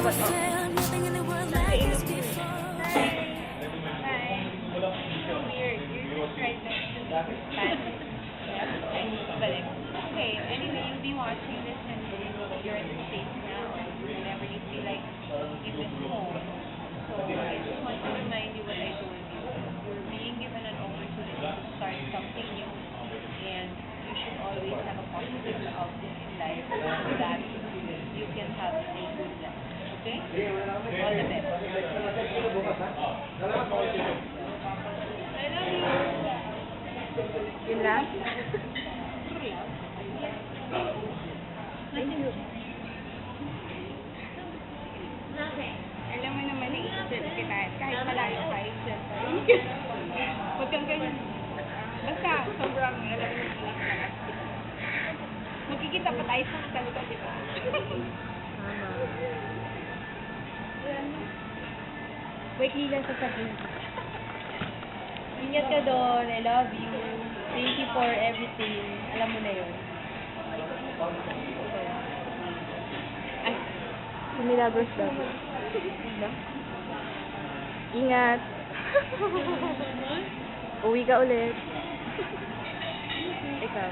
Felt nothing in the world like this before. Weird. You're just right next to me. Balik. Okay, anyway, you'll be watching this and you're in the States now. Whenever you feel like you miss home. So I just want to remind you what I told you. You're being given an opportunity to start something new. And you should always have a positive outlook in life so that you can have a good life. Okay? All the best. I love you. Yun lang? Alam mo naman i-isip kita. Kahit malayo ka, isip. Huwag kang ganyan. Basta, sobrang alam mo inis na. Magkikita pa tayo sa salita, di ba? Wait, lang sasabihin. Ingat ka doon. I love you. Thank you for everything. Alam mo na yun. Ay, Milagros daw. Ingat. Uwi ka ulit. Ikaw.